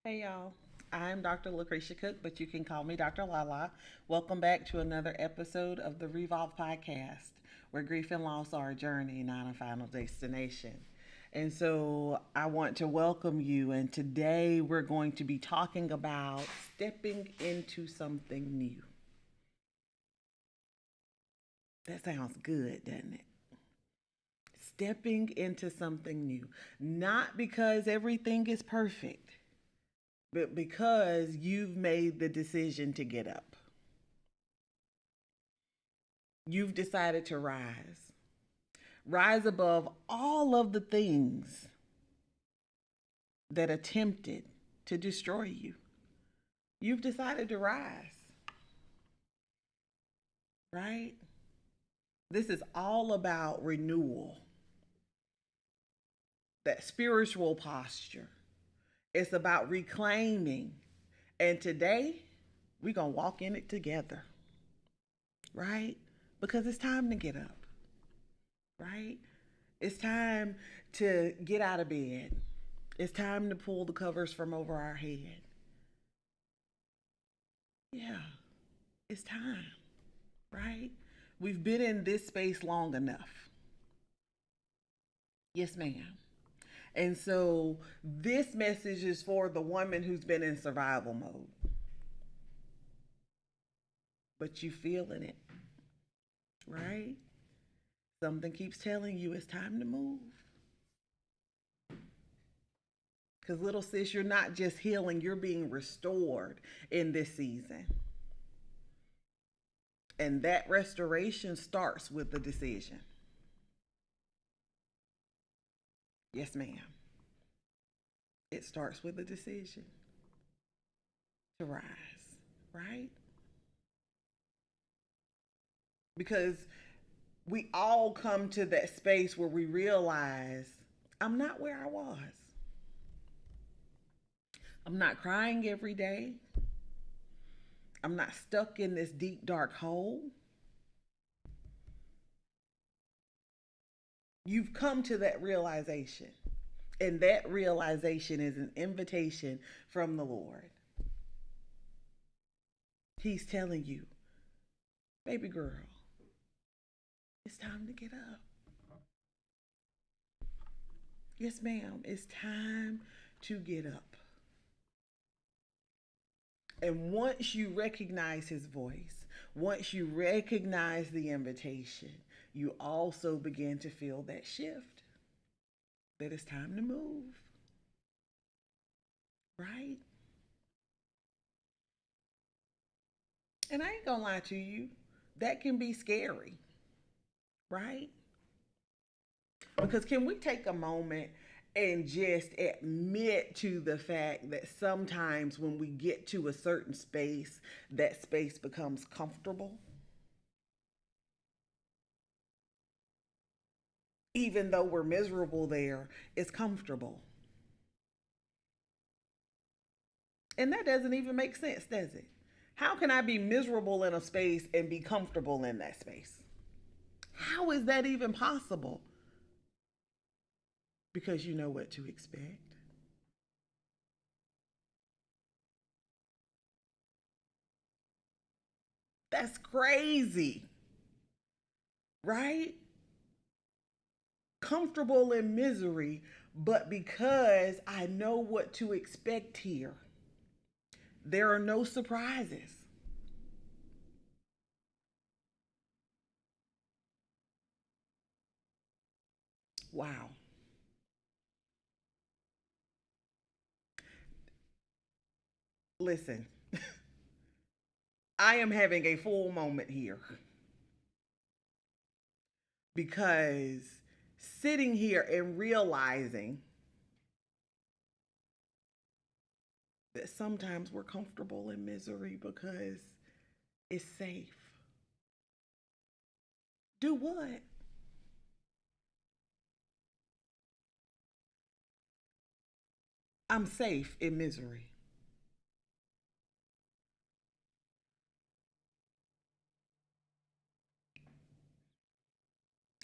Hey y'all, I'm Dr. Lakrishia Cook, but you can call me Dr. Lala. Welcome back to another episode of the Revolve podcast, where grief and loss are a journey, not a final destination. And so I want to welcome you, and today we're going to be talking about stepping into something new. That sounds good, doesn't it? Stepping into something new. Not because everything is perfect, but because you've made the decision to get up. You've decided to rise. Rise above all of the things that attempted to destroy you. You've decided to rise, right? This is all about renewal, that spiritual posture. It's about reclaiming. And today, we're going to walk in it together, right? Because it's time to get up, right? It's time to get out of bed. It's time to pull the covers from over our head. Yeah, it's time, right? We've been in this space long enough. Yes, ma'am. And so this message is for the woman who's been in survival mode, but you feeling it, right? Something keeps telling you it's time to move. Because, little sis, you're not just healing, you're being restored in this season. And that restoration starts with the decision. Yes, ma'am. It starts with a decision to rise, right? Because we all come to that space where we realize I'm not where I was. I'm not crying every day. I'm not stuck in this deep, dark hole. You've come to that realization. And that realization is an invitation from the Lord. He's telling you, baby girl, it's time to get up. Yes, ma'am, it's time to get up. And once you recognize his voice, once you recognize the invitation, you also begin to feel that shift, that it's time to move, right? And I ain't gonna lie to you, that can be scary, right? Because can we take a moment and just admit to the fact that sometimes when we get to a certain space, that space becomes comfortable? Even though we're miserable there, it's comfortable. And that doesn't even make sense, does it? How can I be miserable in a space and be comfortable in that space? How is that even possible? Because you know what to expect. That's crazy, right? Comfortable in misery, but because I know what to expect here, there are no surprises. Wow. Listen, I am having a full moment here because sitting here and realizing that sometimes we're comfortable in misery because it's safe. Do what? I'm safe in misery.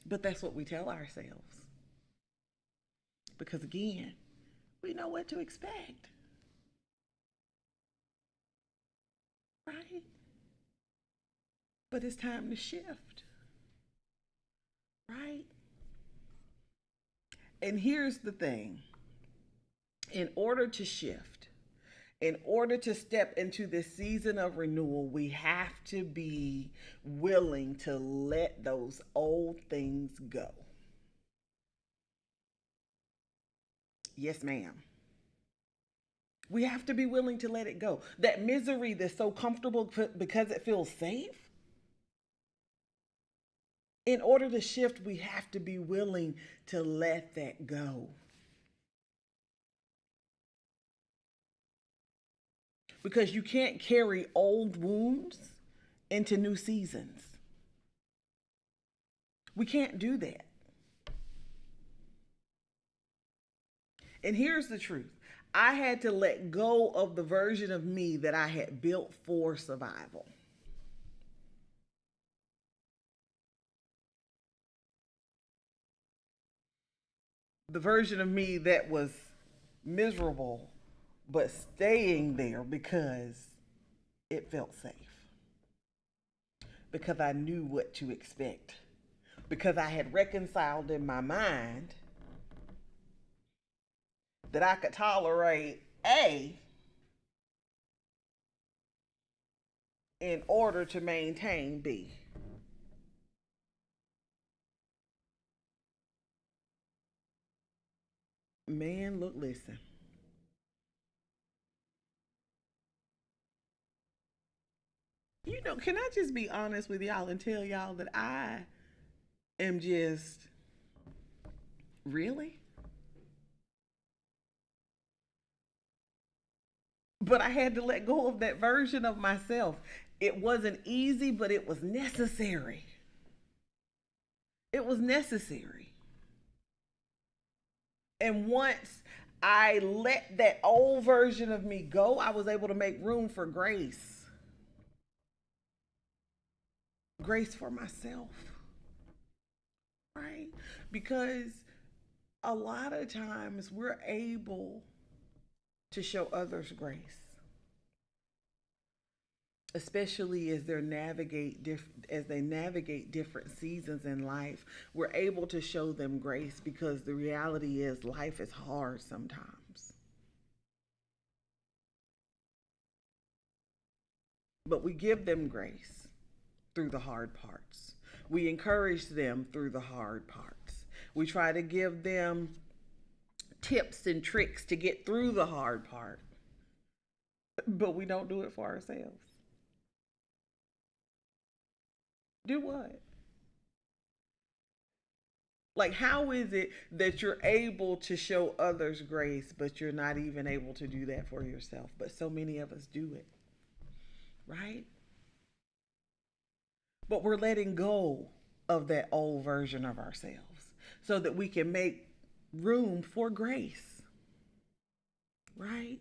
But that's what we tell ourselves. Because again, we know what to expect. right? But it's time to shift, right? And here's the thing, in order to shift, in order to step into this season of renewal, we have to be willing to let those old things go. Yes, ma'am. We have to be willing to let it go. That misery that's so comfortable because it feels safe. In order to shift, we have to be willing to let that go. Because you can't carry old wounds into new seasons. We can't do that. And here's the truth, I had to let go of the version of me that I had built for survival. The version of me that was miserable, but staying there because it felt safe. Because I knew what to expect. Because I had reconciled in my mind that I could tolerate A in order to maintain B. Man, look, listen. Can I just be honest with y'all and tell y'all that I am just really? But I had to let go of that version of myself. It wasn't easy, but it was necessary. It was necessary. And once I let that old version of me go, I was able to make room for grace. Grace for myself, right? Because a lot of times we're able to show others grace, especially as they navigate different seasons in life. We're able to show them grace because the reality is life is hard sometimes. But we give them grace through the hard parts. We encourage them through the hard parts. We try to give them tips and tricks to get through the hard part, but we don't do it for ourselves. Do what? Like, how is it that you're able to show others grace, but you're not even able to do that for yourself? But so many of us do it, right? But we're letting go of that old version of ourselves so that we can make room for grace, right?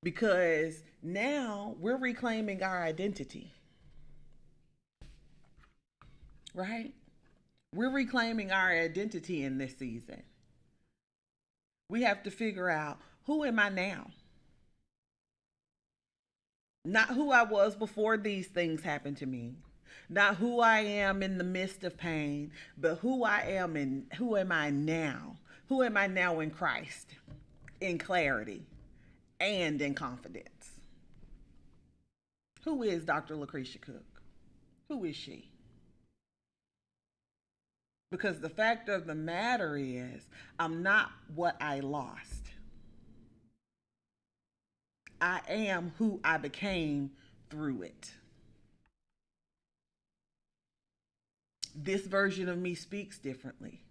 Because now we're reclaiming our identity, right? We're reclaiming our identity in this season. We have to figure out, who am I now? Not who I was before these things happened to me. Not who I am in the midst of pain, but who am I now? Who am I now in Christ? In clarity and in confidence. Who is Dr. Lakrishia Cook? Who is she? Because the fact of the matter is, I'm not what I lost. I am who I became through it. This version of me speaks differently.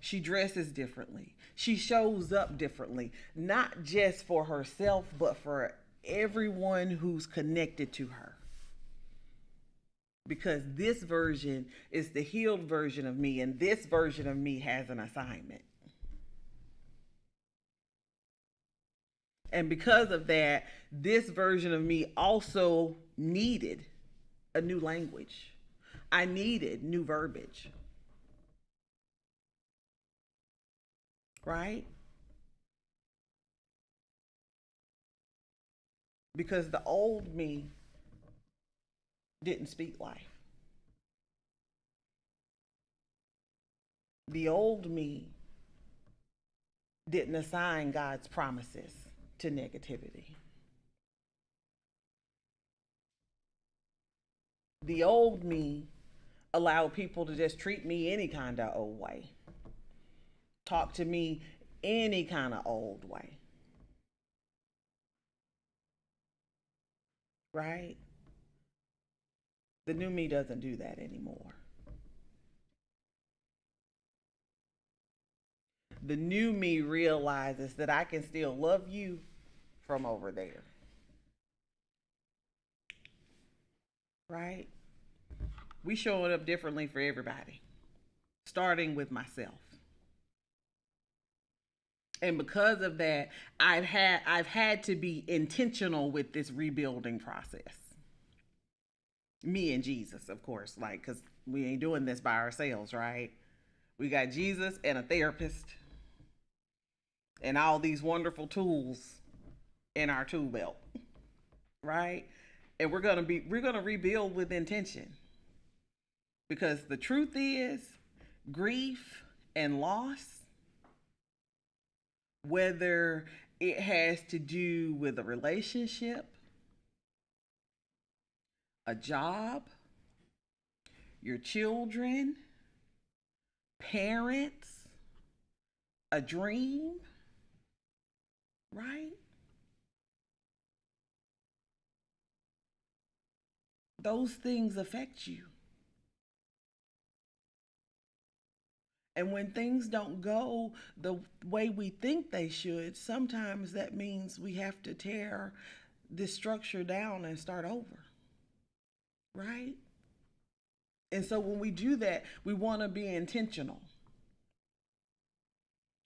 She dresses differently. She shows up differently, not just for herself, but for everyone who's connected to her. Because this version is the healed version of me, and this version of me has an assignment. And because of that, this version of me also needed a new language. I needed new verbiage. Right? because the old me didn't speak life. The old me didn't assign God's promises to negativity. The old me allowed people to just treat me any kind of old way, talk to me any kind of old way, right? The new me doesn't do that anymore. The new me realizes that I can still love you from over there, right? We showing up differently for everybody, starting with myself. And because of that, I've had to be intentional with this rebuilding process. Me and Jesus, of course, like, cuz we ain't doing this by ourselves, right? We got Jesus and a therapist and all these wonderful tools in our tool belt, right? And we're going to rebuild with intention, because the truth is, grief and loss, whether it has to do with a relationship, a job, your children, parents, a dream, right? Those things affect you. And when things don't go the way we think they should, sometimes that means we have to tear this structure down and start over, right? And so when we do that, we want to be intentional,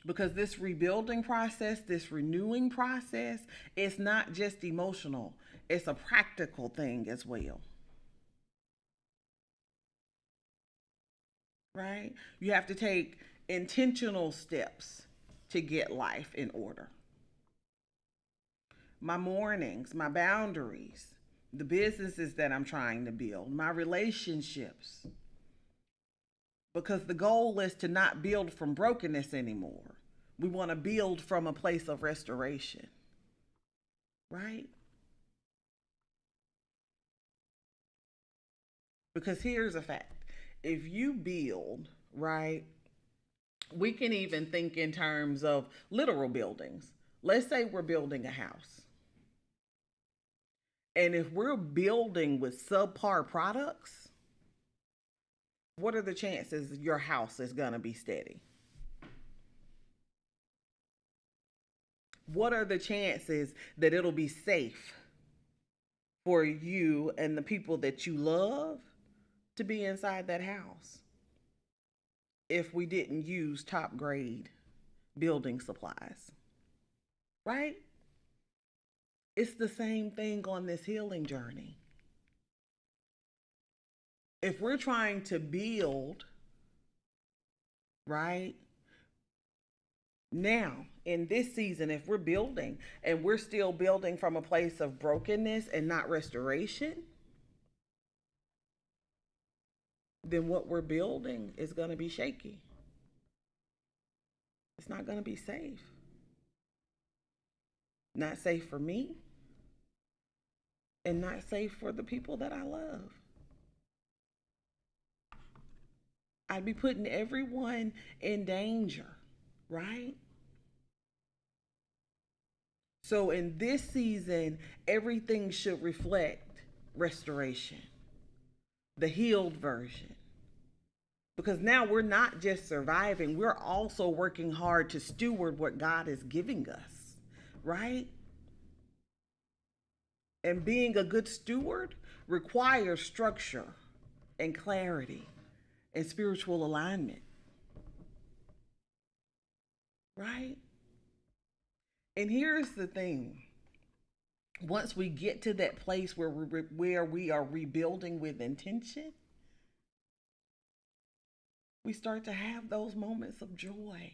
because this rebuilding process, this renewing process, it's not just emotional, it's a practical thing as well, right? You have to take intentional steps to get life in order. My mornings, my boundaries, the businesses that I'm trying to build, my relationships. Because the goal is to not build from brokenness anymore. We want to build from a place of restoration, right? Because here's a fact: if you build, right, we can even think in terms of literal buildings. Let's say we're building a house. And if we're building with subpar products, what are the chances your house is going to be steady? What are the chances that it'll be safe for you and the people that you love to be inside that house if we didn't use top grade building supplies, right? It's the same thing on this healing journey. If we're trying to build, right, now in this season, if we're building and we're still building from a place of brokenness and not restoration, then what we're building is going to be shaky. It's not going to be safe. Not safe for me, and not safe for the people that I love. I'd be putting everyone in danger, right? So in this season, everything should reflect restoration, the healed version. Because now we're not just surviving, we're also working hard to steward what God is giving us, right? And being a good steward requires structure and clarity and spiritual alignment, right? And here's the thing: once we get to that place where we are rebuilding with intention, we start to have those moments of joy.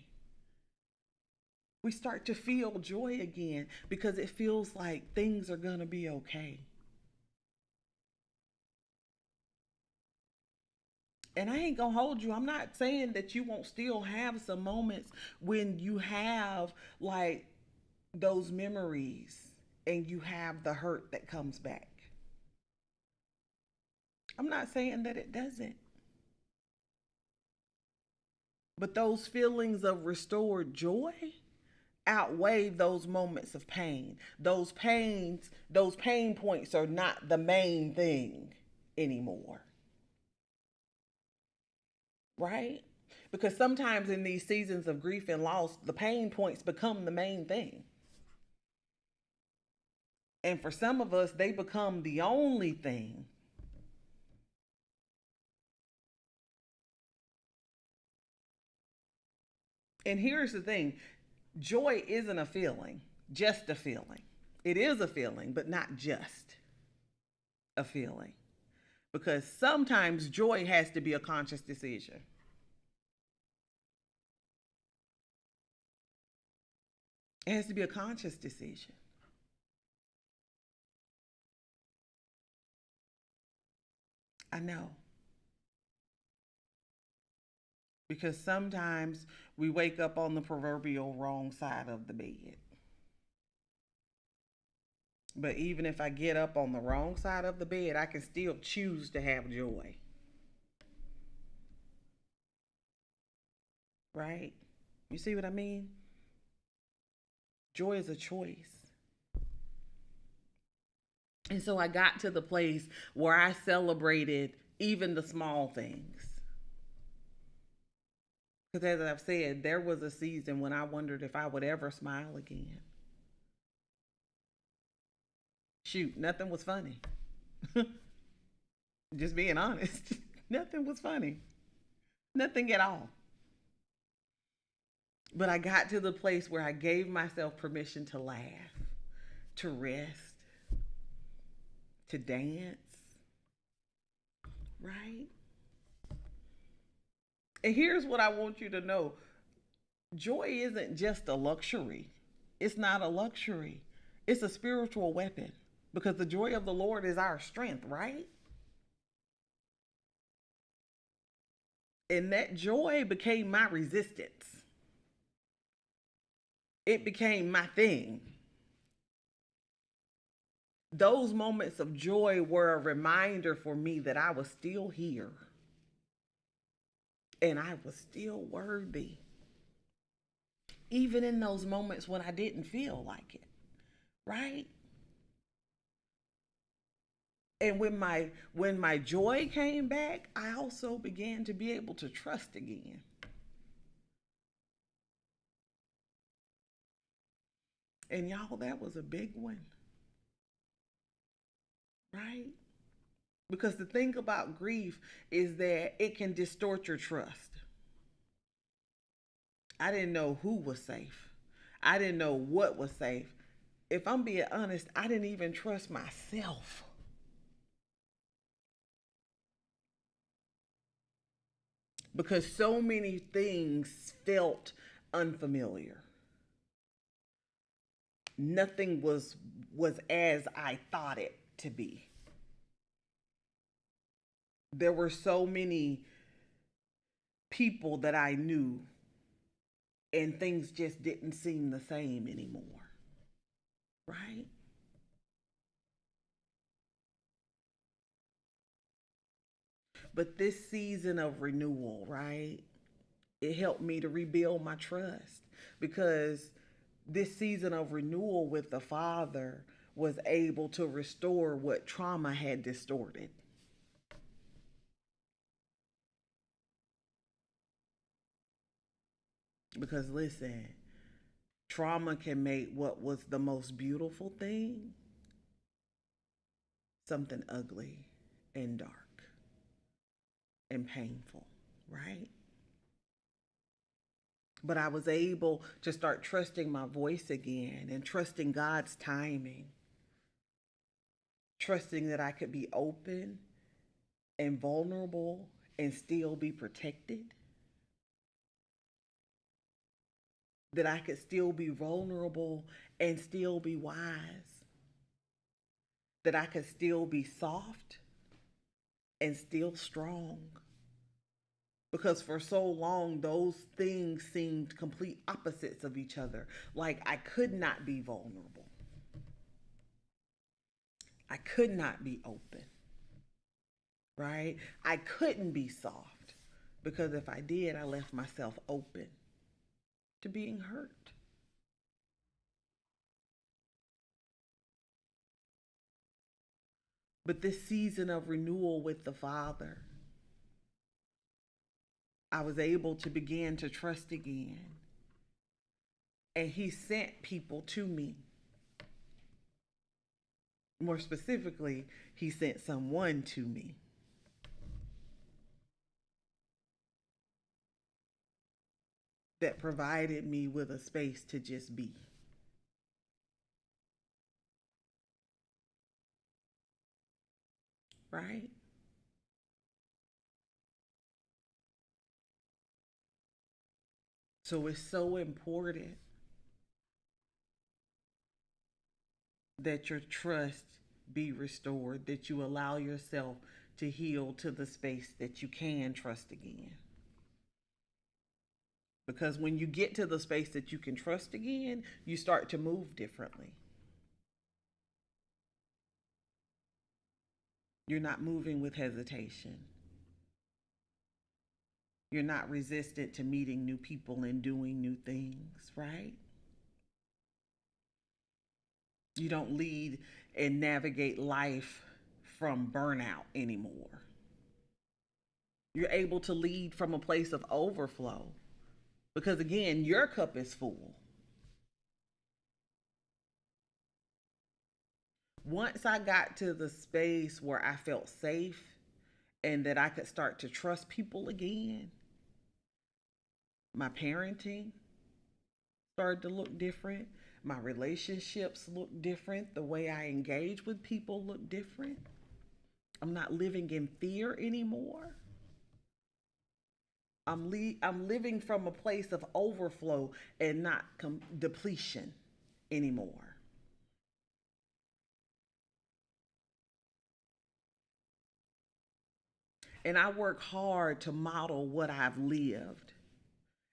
We start to feel joy again because it feels like things are going to be okay. And I ain't going to hold you. I'm not saying that you won't still have some moments when you have like those memories and you have the hurt that comes back. I'm not saying that it doesn't. But those feelings of restored joy outweigh those moments of pain. Those pain points are not the main thing anymore. Right? Because sometimes in these seasons of grief and loss, the pain points become the main thing. And for some of us, they become the only thing. And here's the thing, joy isn't a feeling, just a feeling. It is a feeling, but not just a feeling. Because sometimes joy has to be a conscious decision. It has to be a conscious decision. I know. Because sometimes we wake up on the proverbial wrong side of the bed. But even if I get up on the wrong side of the bed, I can still choose to have joy. Right? You see what I mean? Joy is a choice. And so I got to the place where I celebrated even the small things. Because as I've said, there was a season when I wondered if I would ever smile again. Shoot, nothing was funny. Just being honest, nothing was funny. Nothing at all. But I got to the place where I gave myself permission to laugh, to rest, to dance, right? And here's what I want you to know, joy isn't just a luxury, it's not a luxury, it's a spiritual weapon because the joy of the Lord is our strength, right? And that joy became my resistance, it became my thing. Those moments of joy were a reminder for me that I was still here and I was still worthy, even in those moments when I didn't feel like it, right? And when my joy came back, I also began to be able to trust again. And y'all, that was a big one, right? Because the thing about grief is that it can distort your trust. I didn't know who was safe. I didn't know what was safe. If I'm being honest, I didn't even trust myself. Because so many things felt unfamiliar. Nothing was as I thought it to be. There were so many people that I knew and things just didn't seem the same anymore. Right? But this season of renewal, right? It helped me to rebuild my trust because this season of renewal with the Father was able to restore what trauma had distorted. Because listen, trauma can make what was the most beautiful thing something ugly and dark and painful, right? But I was able to start trusting my voice again and trusting God's timing, trusting that I could be open and vulnerable and still be protected. that I could still be vulnerable and still be wise, that I could still be soft and still strong. Because for so long, those things seemed complete opposites of each other. Like I could not be vulnerable, I could not be open, right? I couldn't be soft because if I did, I left myself open to being hurt. But this season of renewal with the Father, I was able to begin to trust again. And He sent people to me. More specifically, He sent someone to me that provided me with a space to just be. Right? So it's so important that your trust be restored, that you allow yourself to heal to the space that you can trust again. Because when you get to the space that you can trust again, you start to move differently. You're not moving with hesitation. You're not resistant to meeting new people and doing new things, right? You don't lead and navigate life from burnout anymore. You're able to lead from a place of overflow because, again, your cup is full. Once I got to the space where I felt safe and that I could start to trust people again, my parenting started to look different. My relationships look different. The way I engage with people look different. I'm not living in fear anymore. I'm living from a place of overflow and not depletion anymore. And I work hard to model what I've lived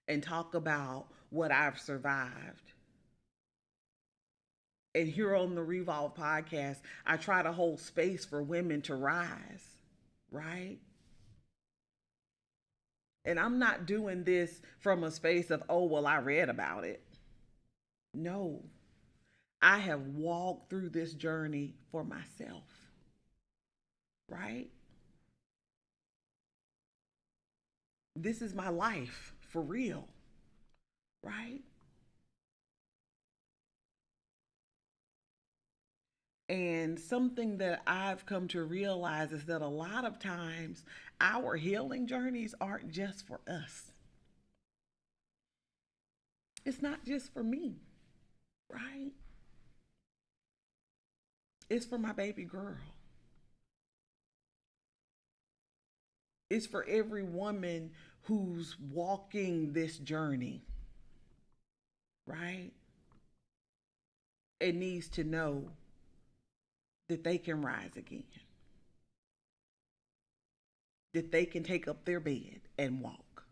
and talk about what I've survived. And here on the Revolve podcast, I try to hold space for women to rise, right? And I'm not doing this from a space of, oh, well, I read about it. No, I have walked through this journey for myself, right? This is my life for real, right? And something that I've come to realize is that a lot of times our healing journeys aren't just for us. It's not just for me, right? It's for my baby girl. It's for every woman who's walking this journey, right? It needs to know that they can rise again, that they can take up their bed and walk.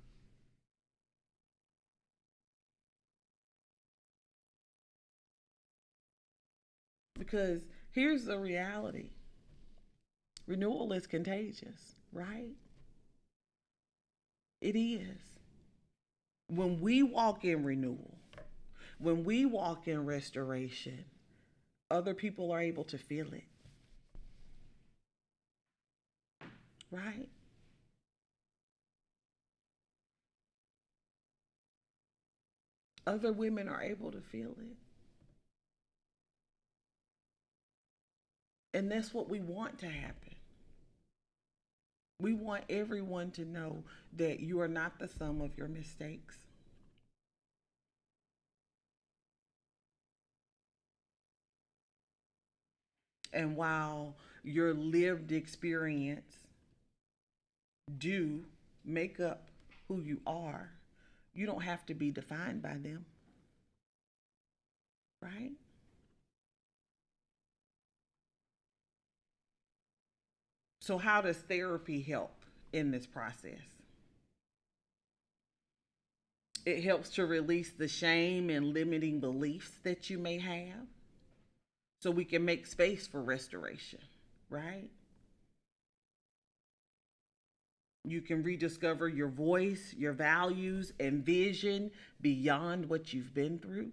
Because here's the reality: renewal is contagious, right? It is. When we walk in renewal, when we walk in restoration, other people are able to feel it, right? Other women are able to feel it. And that's what we want to happen. We want everyone to know that you are not the sum of your mistakes. And while your lived experience do make up who you are, you don't have to be defined by them. right? So, how does therapy help in this process? It helps to release the shame and limiting beliefs that you may have so we can make space for restoration, right? You can rediscover your voice, your values, and vision beyond what you've been through.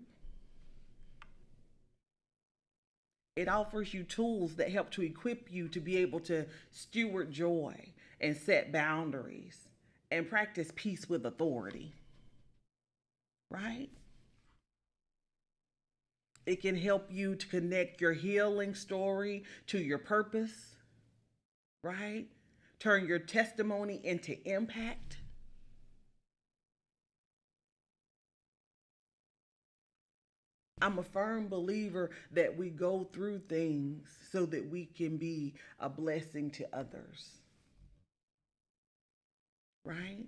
It offers you tools that help to equip you to be able to steward joy and set boundaries and practice peace with authority, right? It can help you to connect your healing story to your purpose, right? Turn your testimony into impact. I'm a firm believer that we go through things so that we can be a blessing to others, right?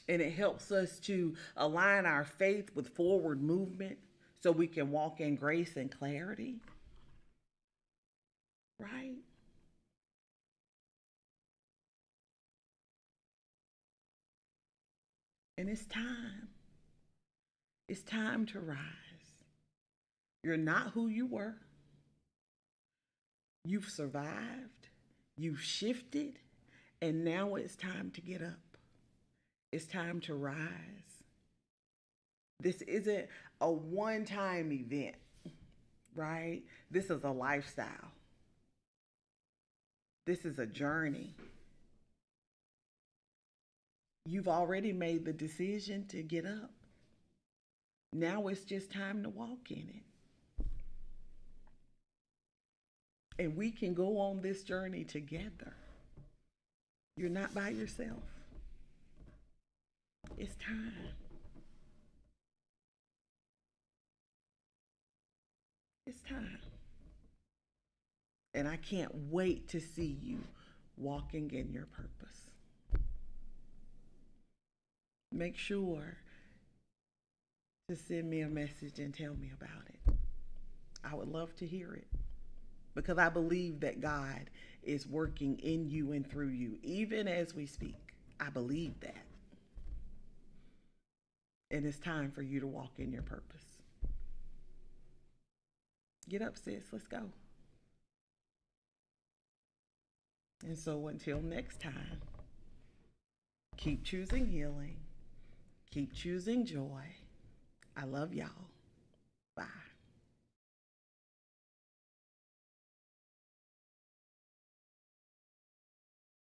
And it helps us to align our faith with forward movement so we can walk in grace and clarity, right? And it's time. It's time to rise. You're not who you were. You've survived. You've shifted. And now it's time to get up. It's time to rise. This isn't a one time event, right? This is a lifestyle. This is a journey. You've already made the decision to get up. Now it's just time to walk in it. And we can go on this journey together. You're not by yourself. It's time. It's time. And I can't wait to see you walking in your purpose. Make sure to send me a message and tell me about it. I would love to hear it because I believe that God is working in you and through you, even as we speak. I believe that. And it's time for you to walk in your purpose. Get up, sis. Let's go. And so until next time, keep choosing healing. Keep choosing joy. I love y'all. Bye.